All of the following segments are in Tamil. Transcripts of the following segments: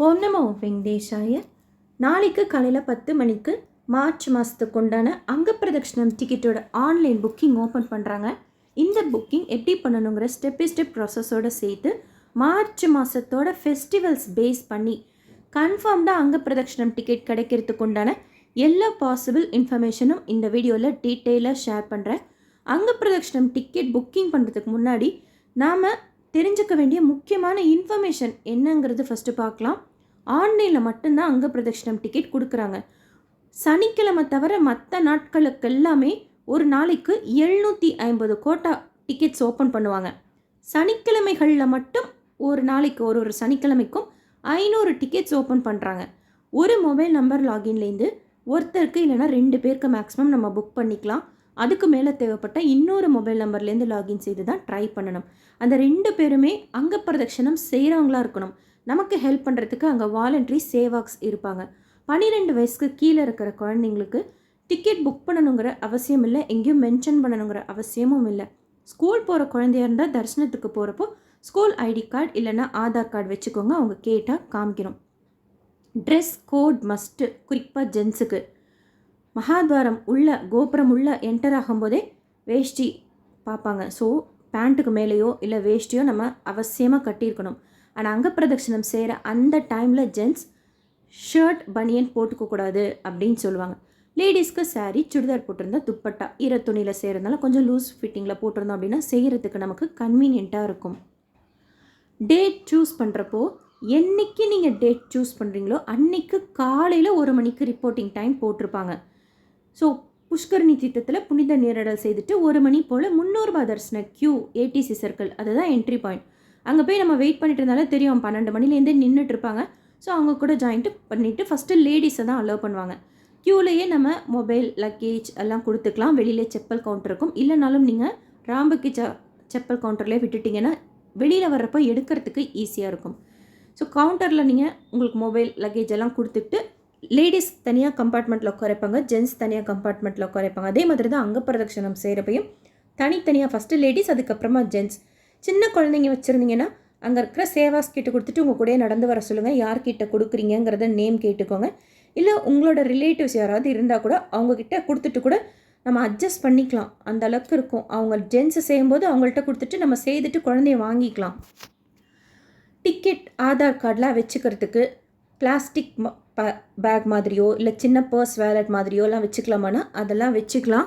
ஓம் நமோ வெங்கடேஷாய. நாளைக்கு காலையில் 10 மணிக்கு மார்ச் மாதத்துக்கு உண்டான அங்கப்பிரதட்சணம் டிக்கெட்டோட ஆன்லைன் புக்கிங் ஓப்பன் பண்ணுறாங்க. இந்த புக்கிங் எப்படி பண்ணணுங்கிற ஸ்டெப் பை ஸ்டெப் ப்ராசஸோடு சேர்த்து மார்ச் மாதத்தோட ஃபெஸ்டிவல்ஸ் பேஸ் பண்ணி கன்ஃபார்ம்டாக அங்கப்பிரதட்சணம் டிக்கெட் கிடைக்கிறதுக்கு உண்டான எல்லா பாசிபிள் இன்ஃபர்மேஷனும் இந்த வீடியோவில் டீட்டெயிலாக ஷேர் பண்ணுறேன். அங்கப்பிரதட்சணம் டிக்கெட் புக்கிங் பண்ணுறதுக்கு முன்னாடி நாம் தெரிஞ்சுக்க வேண்டிய முக்கியமான இன்ஃபர்மேஷன் என்னங்கிறது ஃபஸ்ட்டு பார்க்கலாம். ஆன்லைனில் மட்டும்தான் அங்கப்பிரதட்சணம் டிக்கெட் கொடுக்குறாங்க. சனிக்கிழமை தவிர மற்ற நாட்களுக்கு எல்லாமே ஒரு நாளைக்கு 750 கோட்டா டிக்கெட்ஸ் ஓப்பன் பண்ணுவாங்க. சனிக்கிழமைகளில் மட்டும் ஒரு நாளைக்கு ஒரு சனிக்கிழமைக்கும் 500 டிக்கெட்ஸ் ஓப்பன் பண்ணுறாங்க. ஒரு மொபைல் நம்பர் லாகின்லேருந்து ஒருத்தருக்கு இல்லைனா 2 பேருக்கு மேக்ஸிமம் நம்ம புக் பண்ணிக்கலாம். அதுக்கு மேலே தேவைப்பட்ட இன்னொரு மொபைல் நம்பர்லேருந்து லாகின் செய்து தான் ட்ரை பண்ணணும். அந்த 2 பேருமே அங்கப்பிரதட்சணம் செய்கிறவங்களா இருக்கணும். நமக்கு ஹெல்ப் பண்ணுறதுக்கு அங்கே வாலண்டரி சேவாக்ஸ் இருப்பாங்க. 12 வயசுக்கு கீழே இருக்கிற குழந்தைங்களுக்கு டிக்கெட் புக் பண்ணணுங்கிற அவசியம் இல்லை, எங்கேயும் மென்ஷன் பண்ணணுங்கிற அவசியமும் இல்லை. ஸ்கூல் போகிற குழந்தையாக இருந்தால் தரிசனத்துக்கு போகிறப்போ ஸ்கூல் ஐடி கார்டு இல்லைன்னா ஆதார் கார்டு வச்சுக்கோங்க, அவங்க கேட்டால் காமிக்கணும். ட்ரெஸ் கோட் மஸ்ட்டு, குறிப்பாக ஜென்ஸுக்கு. மகாத்வாரம் உள்ள கோபுரம் உள்ள என்டர் ஆகும்போதே வேஷ்டி பார்ப்பாங்க. ஸோ பேண்ட்டுக்கு மேலேயோ இல்லை வேஷ்டியோ நம்ம அவசியமாக கட்டியிருக்கணும். ஆனால் அங்கப்பிரதட்சணம் செய்கிற அந்த டைமில் ஜென்ட்ஸ் ஷர்ட் பனியன் போட்டுக்கக்கூடாது அப்படின்னு சொல்லுவாங்க. லேடிஸ்க்கு சாரீ சுடிதார் போட்டிருந்தா துப்பட்டா ஈர துணியில் செய்கிறதுனால கொஞ்சம் லூஸ் ஃபிட்டிங்கில் போட்டிருந்தோம் அப்படின்னா செய்கிறதுக்கு நமக்கு கன்வீனியண்ட்டாக இருக்கும். டேட் சூஸ் பண்ணுறப்போ என்றைக்கு நீங்கள் டேட் சூஸ் பண்ணுறீங்களோ அன்றைக்கு காலையில் 1 மணிக்கு ரிப்போர்ட்டிங் டைம் போட்டிருப்பாங்க. ஸோ புஷ்கரணி தீர்த்தத்தில் புனித நீராடல் செய்துட்டு 1 மணி போல் 300 ரூபாய் தரிசன கியூ ஏடிசி சர்க்கிள், அதுதான் என்ட்ரி பாயிண்ட். அங்கே போய் நம்ம வெயிட் பண்ணிட்டு இருந்தாலும் தெரியும் 12 மணிலேருந்தே நின்றுட்டு இருப்பாங்க. ஸோ அவங்க கூட ஜாயின்ட்டு பண்ணிவிட்டு ஃபஸ்ட்டு லேடிஸை தான் அலோவ் பண்ணுவாங்க. க்யூலேயே நம்ம மொபைல் லக்கேஜ் எல்லாம் கொடுத்துக்கலாம். வெளியிலே செப்பல் கவுண்டர் இருக்கும். இல்லைனாலும் நீங்கள் ராம்பக்கி செப்பல் கவுண்டர்லேயே விட்டுட்டிங்கன்னா வெளியில் வர்றப்போ எடுக்கிறதுக்கு ஈஸியாக இருக்கும். ஸோ கவுண்டரில் நீங்கள் உங்களுக்கு மொபைல் லக்கேஜ் எல்லாம் கொடுத்துட்டு லேடிஸ் தனியாக கம்பார்ட்மெண்ட்டில் உட்காரைப்பாங்க, ஜென்ட்ஸ் தனியாக கம்பார்ட்மெண்ட்டில் உட்காரைப்பாங்க. அதே மாதிரி தான் அங்கப்பிரதட்சணம் செய்கிறப்பையும் தனித்தனியாக ஃபஸ்ட்டு லேடிஸ் அதுக்கப்புறமா ஜென்ட்ஸ். சின்ன குழந்தைங்க வச்சுருந்தீங்கன்னா அங்கே இருக்கிற சேவாஸ் கிட்ட கொடுத்துட்டு உங்கள் கூட நடந்து வர சொல்லுங்கள். யார்கிட்ட கொடுக்குறீங்கிறத நேம் கேட்டுக்கோங்க. இல்லை உங்களோட ரிலேட்டிவ்ஸ் யாராவது இருந்தால் கூட அவங்கக்கிட்ட கொடுத்துட்டு கூட நம்ம அட்ஜஸ்ட் பண்ணிக்கலாம். அந்த அளவுக்கு இருக்கும். அவங்க ஜென்ட்ஸு செய்யும்போது அவங்கள்ட்ட கொடுத்துட்டு நம்ம செய்துட்டு குழந்தைய வாங்கிக்கலாம். டிக்கெட் ஆதார் கார்டெலாம் வச்சுக்கிறதுக்கு பிளாஸ்டிக் பேக் மாதிரியோ இல்லை சின்ன பர்ஸ் வேலட் மாதிரியோலாம் வச்சுக்கலாமான்னா அதெல்லாம் வச்சுக்கலாம்.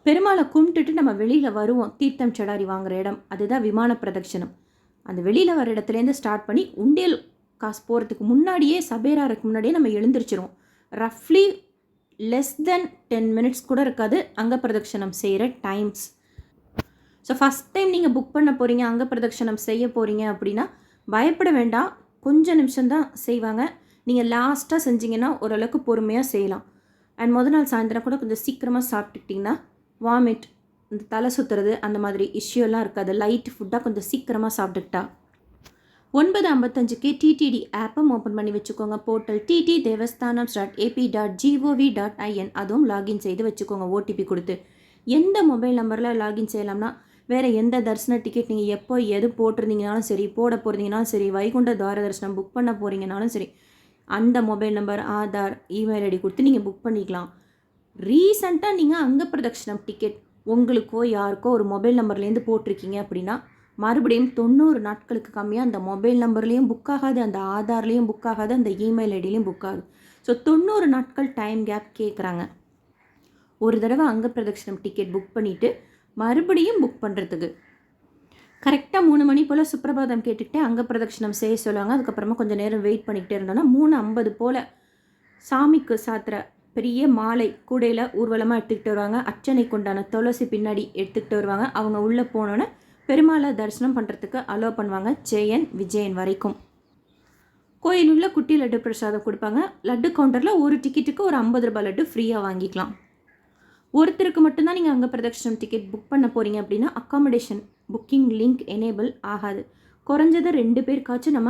பெருமாளை கும்பிட்டுட்டு நம்ம வெளியில் வருவோம். தீர்த்தம் சடாரி வாங்குகிற இடம் அதுதான் விமான பிரதட்சணம். அந்த வெளியில் வர இடத்துலேருந்து ஸ்டார்ட் பண்ணி உண்டியல் காசு போகிறதுக்கு முன்னாடியே சபேராருக்கு முன்னாடியே நம்ம எழுந்திரிச்சிருவோம். ரஃப்லி லெஸ் தென் 10 மினிட்ஸ் கூட இருக்காது அங்கப்பிரதட்சணம் செய்கிற டைம்ஸ். ஸோ ஃபஸ்ட் டைம் நீங்கள் புக் பண்ண போகிறீங்க, அங்கப்பிரதட்சணம் செய்ய போகிறீங்க அப்படின்னா பயப்பட வேண்டாம். கொஞ்சம் நிமிஷம்தான் செய்வாங்க. நீங்கள் லாஸ்ட்டாக செஞ்சிங்கன்னா ஓரளவுக்கு பொறுமையாக செய்யலாம். அண்ட் முதல் நாள் சாயந்தரம் கூட கொஞ்சம் சீக்கிரமாக சாப்பிட்டுக்கிட்டிங்கன்னா வாமிட், இந்த தலை சுற்றுறது அந்த மாதிரி இஷ்யூலாம் இருக்காது. லைட் ஃபுட்டாக கொஞ்சம் சீக்கிரமாக சாப்பிட்டுக்கிட்டா. 9:55க்கு டிடிடி ஆப்பை ஓப்பன் பண்ணி வச்சுக்கோங்க. போர்ட்டல் ttdevastanam.ap.gov.in அதுவும் லாகின் செய்து வச்சுக்கோங்க ஓடிபி கொடுத்து. எந்த மொபைல் நம்பரில் லாகின் செய்யலாம்னா வேறு எந்த தரிசன டிக்கெட் நீங்கள் எப்போ எது போட்டிருந்தீங்கனாலும் சரி, போட போகிறீங்கனாலும் சரி, வைகுண்ட துவார தரிசனம் புக் பண்ண போகிறீங்கனாலும் சரி, அந்த mobile number Aadhaar email ID கொடுத்து நீங்கள் புக் பண்ணிக்கலாம். ரீசண்டாக நீங்கள் அங்கப்பிரதட்சணம் டிக்கெட் உங்களுக்கோ யாருக்கோ ஒரு மொபைல் நம்பர்லேருந்து போட்டிருக்கீங்க அப்படின்னா மறுபடியும் 90 நாட்களுக்கு கம்மியாக அந்த மொபைல் நம்பர்லேயும் புக் ஆகாது, அந்த ஆதார்லேயும் புக் ஆகாது, அந்த இமெயில் ஐடியிலையும் புக் ஆகுது. ஸோ 90 நாட்கள் டைம் கேப் கேட்குறாங்க. ஒரு தடவை அங்கப்பிரதட்சணம் டிக்கெட் புக் பண்ணிவிட்டு மறுபடியும் புக் பண்ணுறதுக்கு கரெக்டாக 3 மணி போல் சுப்பிரபாதம் கேட்டுக்கிட்டே அங்கப்பிரதட்சணம் செய்ய சொல்லுவாங்க. அதுக்கப்புறமா கொஞ்சம் நேரம் வெயிட் பண்ணிக்கிட்டே இருந்தோன்னா 3:50 போல் சாமிக்கு சாத்துற பெரிய மாலை கூடையில் ஊர்வலமாக எடுத்துக்கிட்டு வருவாங்க. அர்ச்சனைக்கு உண்டான துளசி பின்னாடி எடுத்துக்கிட்டு வருவாங்க. அவங்க உள்ளே போனோன்னே பெருமாளை தரிசனம் பண்ணுறதுக்கு அலோவ் பண்ணுவாங்க. ஜெயன் விஜயன் வரைக்கும். கோயில் உள்ள குட்டி லட்டு பிரசாதம் கொடுப்பாங்க. லட்டு கவுண்டரில் ஒரு டிக்கெட்டுக்கு ஒரு 50 ரூபாய் லட்டு ஃப்ரீயாக வாங்கிக்கலாம். ஒருத்தருக்கு மட்டும்தான் நீங்கள் அங்கப்பிரதட்சணம் டிக்கெட் புக் பண்ண போகிறீங்க அப்படின்னா அக்காமடேஷன் புக்கிங் லிங்க் எனேபிள் ஆகாது. குறைஞ்சது 2 பேருக்காச்சும் நம்ம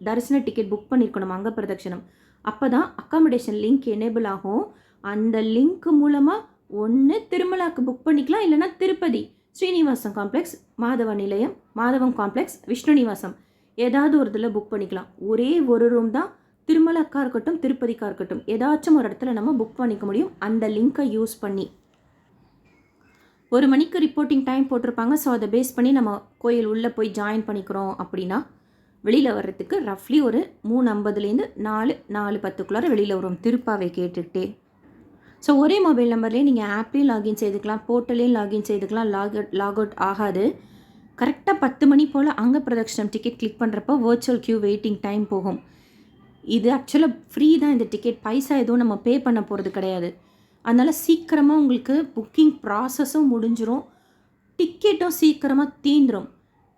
தரிசன டிக்கெட் புக் பண்ணியிருக்கணும் அங்கப்பிரதட்சணம். அப்போ தான் அக்காமடேஷன் லிங்க் எனேபிள் ஆகும். அந்த லிங்க் மூலமாக ஒன்று திருமலாக்கு புக் பண்ணிக்கலாம், இல்லைனா திருப்பதி ஸ்ரீனிவாசம் காம்ப்ளெக்ஸ், மாதவ நிலையம், மாதவம் காம்ப்ளெக்ஸ், விஷ்ணு நிவாசம் ஏதாவது ஒரு இதில் புக் பண்ணிக்கலாம். ஒரே ஒரு ரூம் தான் திருமலக்கா இருக்கட்டும், திருப்பதிக்கா இருக்கட்டும், ஏதாச்சும் ஒரு இடத்துல நம்ம புக் பண்ணிக்க முடியும் அந்த லிங்க்கை யூஸ் பண்ணி. 1 மணிக்கு ரிப்போர்ட்டிங் டைம் போட்டிருப்பாங்க. ஸோ அதை பேஸ் பண்ணி நம்ம கோயில் உள்ளே போய் ஜாயின் பண்ணிக்கிறோம் அப்படின்னா வெளியில் வர்றதுக்கு ரஃப்லி ஒரு 3:50லேருந்து 4:10க்குள்ளார வெளியில் வரும் திருப்பாவை கேட்டுக்கிட்டே. ஸோ ஒரே மொபைல் நம்பர்லேயே நீங்கள் ஆப்லேயும் லாகின் செய்துக்கலாம், போர்ட்டலையும் லாகின் செய்துக்கலாம். லாக் அவுட் ஆகாது. கரெக்டாக 10 மணி போல் அங்க பிரதட்சணம் டிக்கெட் கிளிக் பண்ணுறப்போ வர்ச்சுவல் க்யூ வெயிட்டிங் டைம் போகும். இது ஆக்சுவலாக ஃப்ரீ தான். இந்த டிக்கெட் பைசா எதுவும் நம்ம பே பண்ண போகிறது கிடையாது. அதனால் சீக்கிரமாக உங்களுக்கு புக்கிங் ப்ராசஸும் முடிஞ்சிடும், டிக்கெட்டும் சீக்கிரமாக தீந்துடும்.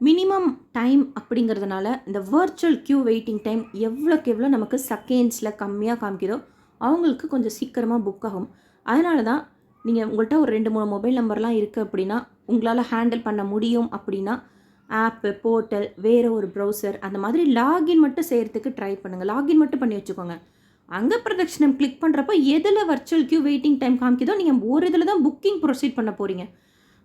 மினிமம் டைம் அப்படிங்கிறதுனால இந்த வர்ச்சுவல் க்யூ வெயிட்டிங் டைம் எவ்வளோக்கு எவ்வளோ நமக்கு செகண்ட்ஸில் கம்மியாக காமிக்குதோ அவங்களுக்கு கொஞ்சம் சீக்கிரமாக புக் ஆகும். அதனால தான் நீங்கள் உங்கள்கிட்ட ஒரு 2-3 மொபைல் நம்பர்லாம் இருக்குது அப்படின்னா உங்களால் ஹேண்டில் பண்ண முடியும் அப்படின்னா ஆப்பு, போர்ட்டல், வேறு ஒரு ப்ரௌசர் அந்த மாதிரி லாகின் மட்டும் செய்கிறதுக்கு ட்ரை பண்ணுங்கள். லாகின் மட்டும் பண்ணி வச்சுக்கோங்க. அங்க பிரதட்சணம் கிளிக் பண்ணுறப்போ எதில் வர்ச்சுவல் க்யூ வெயிட்டிங் டைம் காமிக்குதோ நீங்கள் ஒரு இதில் தான் புக்கிங் ப்ரொசீட் பண்ண போகிறீங்க.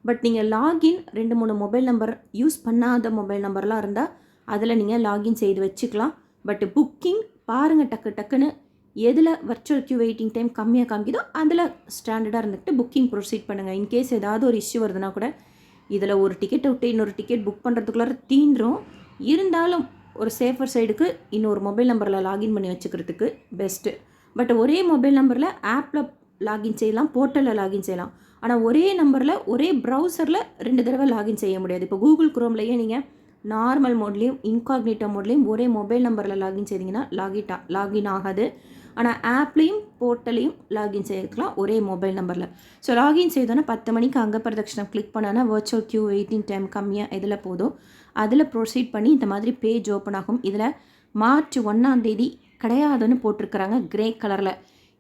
பட் நீங்கள் லாகின் 2-3 மொபைல் நம்பர் யூஸ் பண்ணாத மொபைல் நம்பர்லாம் இருந்தால் அதில் நீங்கள் லாகின் செய்து வச்சுக்கலாம். பட் புக்கிங் பாருங்கள், டக்குன்னு எதில் வர்ச்சுவல் க்யூ வெயிட்டிங் டைம் கம்மியாக காமிக்குதோ அதில் ஸ்டாண்டர்டாக இருந்துக்கிட்டு புக்கிங் ப்ரொசீட் பண்ணுங்கள். இன்கேஸ் ஏதாவது ஒரு இஷ்யூ வருதுன்னா கூட இதில் ஒரு டிக்கெட்டை விட்டு இன்னொரு டிக்கெட் புக் பண்ணுறதுக்குள்ளார தீந்துரும். இருந்தாலும் ஒரு சேஃபர் சைடுக்கு இன்னொரு மொபைல் நம்பரில் லாகின் பண்ணி வச்சுக்கிறதுக்கு பெஸ்ட்டு. பட் ஒரே மொபைல் நம்பரில் ஆப்பில் லாகின் செய்யலாம், போர்ட்டலில் லாகின் செய்யலாம். ஆனால் ஒரே நம்பரில் ஒரே ப்ரௌசரில் 2 தடவை லாகின் செய்ய முடியாது. இப்போ கூகுள் குரோம்லேயே நீங்கள் நார்மல் மோட்லேயும் இன்காக்னிட்டோ மோட்லேயும் ஒரே மொபைல் நம்பரில் லாகின் செய்தீங்கன்னா லாகின் ஆகாது. ஆனால் ஆப்லேயும் போர்ட்டலையும் லாகின் செய்யலாம் ஒரே மொபைல் நம்பரில். ஸோ லாகின் செய்தோன்னா 10 மணிக்கு அங்க பிரதட்சணம் கிளிக் பண்ணால் வர்ச்சுவல் க்யூ வெயிட்டிங் டைம் கம்மியாக எதில் போதோ அதில் ப்ரொசீட் பண்ணி இந்த மாதிரி பேஜ் ஓப்பன் ஆகும். இதில் மார்ச் 1 கிடையாதுன்னு போட்டிருக்கிறாங்க கிரே கலரில்.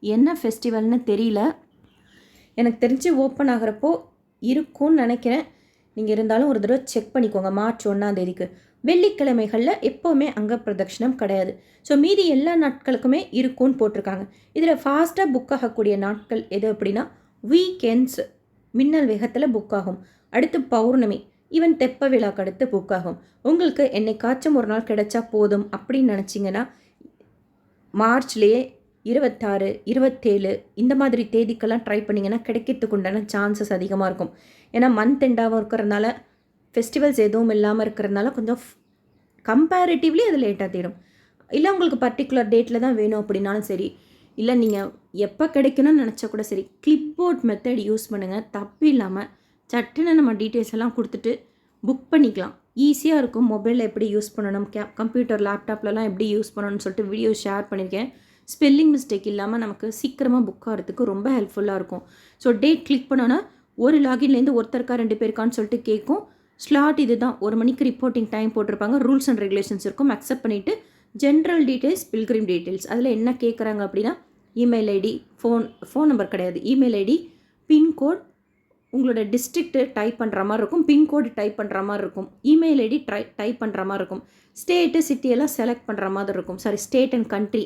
என்ன ஃபெஸ்டிவல்னு தெரியல, எனக்கு தெரிஞ்சு ஓப்பன் ஆகிறப்போ இருக்கும்னு நினைக்கிறேன். நீங்கள் இருந்தாலும் ஒரு தடவை செக் பண்ணிக்கோங்க. மார்ச் 1 வெள்ளிக்கிழமைகளில் எப்போவுமே அங்க பிரதட்சணம் கிடையாது. ஸோ மீதி எல்லா நாட்களுக்குமே இருக்கும்னு போட்டிருக்காங்க. இதில் ஃபாஸ்ட்டாக புக் ஆகக்கூடிய நாட்கள் எது அப்படின்னா வீக்கெண்ட்ஸ் மின்னல் வேகத்தில் புக் ஆகும். அடுத்து பௌர்ணமி, ஈவன் தெப்ப விழாக்கு அடுத்து புக் ஆகும். உங்களுக்கு என்னைக்காச்சும் ஒரு நாள் கிடைச்சா போதும் அப்படின்னு நினச்சிங்கன்னா மார்ச்லேயே 26, 27 இந்த மாதிரி தேதிக்கெல்லாம் ட்ரை பண்ணிங்கன்னா கிடைக்கிறதுக்கு உண்டான சான்சஸ் அதிகமாக இருக்கும். ஏன்னா மந்த் எண்டாகவும் இருக்கிறதுனால ஃபெஸ்டிவல்ஸ் எதுவும் இல்லாமல் இருக்கிறதுனால கொஞ்சம் கம்பேரிட்டிவ்லி அது லேட்டாக தீரும். இல்லை உங்களுக்கு பர்டிகுலர் டேட்டில் தான் வேணும் அப்படின்னாலும் சரி, இல்லை நீங்கள் எப்போ கிடைக்கணும்னு நினச்சா கூட சரி, கிளிப்போர்ட் மெத்தட் யூஸ் பண்ணுங்கள். தப்பு இல்லாமல் சட்டுன்னு நம்ம டீட்டெயில்ஸ் எல்லாம் கொடுத்துட்டு புக் பண்ணிக்கலாம். ஈஸியாக இருக்கும். மொபைலில் எப்படி யூஸ் பண்ணணும், கம்ப்யூட்டர் லேப்டாப்லலாம் எப்படி யூஸ் பண்ணணும்னு சொல்லிட்டு வீடியோ ஷேர் பண்ணியிருக்கேன். ஸ்பெல்லிங் மிஸ்டேக் இல்லாமல் நமக்கு சீக்கிரமாக புக் ஆகிறதுக்கு ரொம்ப ஹெல்ப்ஃபுல்லாக இருக்கும். ஸோ டேட் கிளிக் பண்ணோன்னா ஒரு லாகின்லேருந்து ஒருத்தருக்கா 2 பேருக்கான்னு சொல்லிட்டு கேட்கும். ஸ்லாட் இது தான். 1 மணிக்கு ரிப்போர்ட்டிங் டைம் போட்டிருப்பாங்க. ரூல்ஸ் அண்ட் ரெகுலேஷன்ஸ் இருக்கும். அக்செப்ட் பண்ணிவிட்டு ஜென்ரல் டீட்டெயில்ஸ், பில்கிரிம் டீட்டெயில்ஸ் அதில் என்ன கேட்குறாங்க அப்படின்னா இமெயில் ஐடி, ஃபோன் நம்பர் கிடையாது, இமெயில் ஐடி, பின்கோட், உங்களோட டிஸ்ட்ரிக்ட்டு டைப் பண்ணுற மாதிரி இருக்கும், பின்கோடு டைப் பண்ணுற மாதிரி இருக்கும், இமெயில் ஐடி டைப் பண்ணுற மாதிரி இருக்கும், ஸ்டேட்டு சிட்டியெல்லாம் செலக்ட் பண்ணுற மாதிரி இருக்கும். Sorry, state and country.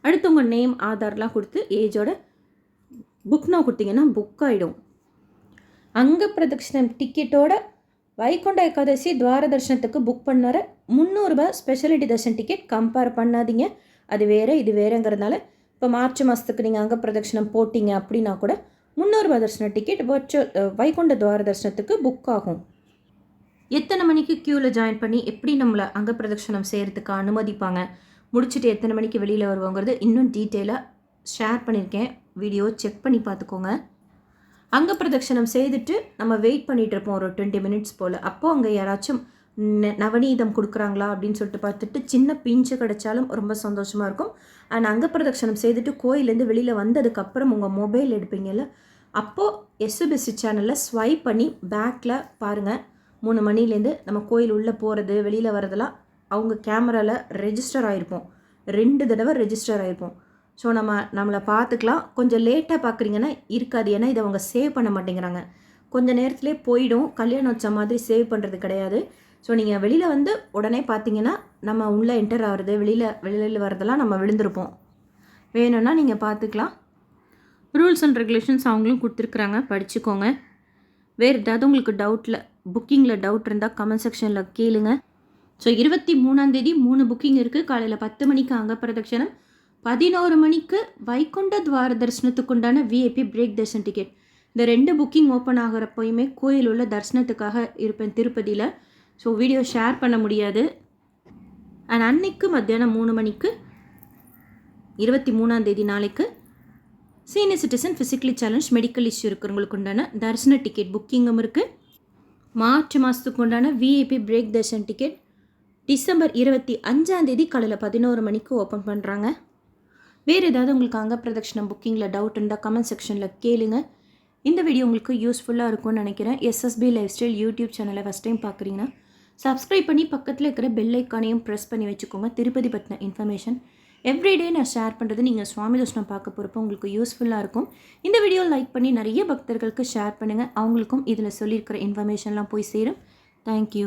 அடுத்து உங்கள் நேம், ஆதார்லாம் கொடுத்து ஏஜோட புக் நோ கொடுத்தீங்கன்னா புக் ஆகிடும். அங்க பிரதட்சணம் டிக்கெட்டோட வைகுண்ட ஏகாதசி துவார தர்ஷனத்துக்கு புக் பண்ணார 300 ரூபாய் ஸ்பெஷாலிட்டி தர்ஷன் டிக்கெட் கம்பேர் பண்ணாதீங்க. அது வேறு இது வேறுங்கிறதுனால இப்போ மார்ச் மாதத்துக்கு நீங்கள் அங்க பிரதட்சணம் போட்டிங்க அப்படின்னா கூட 300 ரூபாய் தர்ஷன டிக்கெட் வைகுண்ட துவார தர்ஷனத்துக்கு புக் ஆகும். எத்தனை மணிக்கு க்யூவில் ஜாயின் பண்ணி எப்படி நம்மளை அங்க பிரதட்சணம் செய்கிறதுக்கு அனுமதிப்பாங்க, முடிச்சுட்டு எத்தனை மணிக்கு வெளியில் வருவோங்கிறது இன்னும் டீட்டெயிலாக ஷேர் பண்ணியிருக்கேன். வீடியோ செக் பண்ணி பார்த்துக்கோங்க. அங்க பிரதட்சணம் செய்துட்டு நம்ம வெயிட் பண்ணிகிட்டு இருப்போம் ஒரு 20 மினிட்ஸ் போல். அப்போது அங்கே யாராச்சும் நவநீதம் கொடுக்குறாங்களா அப்படின்னு சொல்லிட்டு பார்த்துட்டு சின்ன பிஞ்சு கிடைச்சாலும் ரொம்ப சந்தோஷமாக இருக்கும். அண்ட் அங்க பிரதட்சணம் செய்துட்டு கோயிலேருந்து வெளியில் வந்ததுக்கப்புறம் உங்கள் மொபைல் எடுப்பீங்கல்ல, அப்போது எஸ்பிஎஸ்சி சேனலில் ஸ்வைப் பண்ணி பேக்கில் பாருங்கள். 3 மணிலேருந்து நம்ம கோயில் உள்ளே போகிறது வெளியில் வரதெல்லாம் அவங்க கேமராவில் ரெஜிஸ்டர் ஆகிருப்போம். 2 தடவை ரெஜிஸ்டர் ஆகிருப்போம். ஸோ நம்மளை பார்த்துக்கலாம். கொஞ்சம் லேட்டாக பார்க்குறீங்கன்னா இருக்காது, ஏன்னா இதை அவங்க சேவ் பண்ண மாட்டேங்கிறாங்க. கொஞ்சம் நேரத்துலேயே போயிடும். கல்யாணம் வச்ச மாதிரி சேவ் பண்ணுறது கிடையாது. ஸோ நீங்கள் வெளியில் வந்து உடனே பார்த்தீங்கன்னா நம்ம உள்ளே என்டர் ஆகிறது, வெளியில் வரதெல்லாம் நம்ம விழுந்திருப்போம். வேணும்னா நீங்கள் பார்த்துக்கலாம். ரூல்ஸ் அண்ட் ரெகுலேஷன்ஸ் அவங்களும் கொடுத்துருக்குறாங்க, படிச்சுக்கோங்க. வேறு ஏதாவது உங்களுக்கு புக்கிங்கில் டவுட் இருந்தால் கமெண்ட் செக்ஷனில் கேளுங்க. ஸோ 23ஆம் தேதி 3 புக்கிங் இருக்குது. காலையில் 10 மணிக்கு அங்க பிரதட்சணம், 11 மணிக்கு வைகுண்ட துவார தரிசனத்துக்குண்டான விஐபி பிரேக் தர்ஷன் டிக்கெட். இந்த 2 புக்கிங் ஓப்பன் ஆகிறப்போயுமே கோயில் உள்ள தரிசனத்துக்காக இருப்பேன் திருப்பதியில். ஸோ வீடியோ ஷேர் பண்ண முடியாது. அண்ட் அன்னைக்கு மத்தியானம் 3 மணிக்கு 23ஆம் தேதி நாளைக்கு senior citizen physically challenge medical issue இருக்கிறவங்களுக்கு உண்டான தரிசன டிக்கெட் புக்கிங்கும் இருக்குது. மார்ச் மாதத்துக்கு உண்டான VIP break darshan ticket December 25ஆம் தேதி காலையில் 11 மணிக்கு ஓப்பன் பண்ணுறாங்க. வேறு ஏதாவது உங்களுக்கு அங்க பிரதட்சணம் புக்கிங்கில் டவுட் இருந்தால் கமெண்ட் செக்ஷனில் கேளுங்க. இந்த வீடியோ உங்களுக்கு யூஸ்ஃபுல்லாக இருக்கும்னு நினைக்கிறேன். எஸ்எஸ்பி லைஃப் ஸ்டைல் யூடியூப் சேனலை ஃபஸ்ட் டைம் பார்க்குறீங்கன்னா சப்ஸ்கிரைப் பண்ணி பக்கத்தில் இருக்கிற பெல் ஐக்கானையும் ப்ரெஸ் பண்ணி வச்சுக்கோங்க. திருப்பதி பற்றின இன்ஃபர்மேஷன் எவ்ரிடே நான் ஷேர் பண்ணுறது நீங்கள் சுவாமி தர்ஷனம் பார்க்க போகிறப்போ உங்களுக்கு யூஸ்ஃபுல்லாக இருக்கும். இந்த வீடியோ லைக் பண்ணி நிறைய பக்தர்களுக்கு ஷேர் பண்ணுங்கள். அவங்களுக்கும் இதில் சொல்லியிருக்கிற இன்ஃபர்மேஷன்லாம் போய் சேரும். தேங்க்யூ.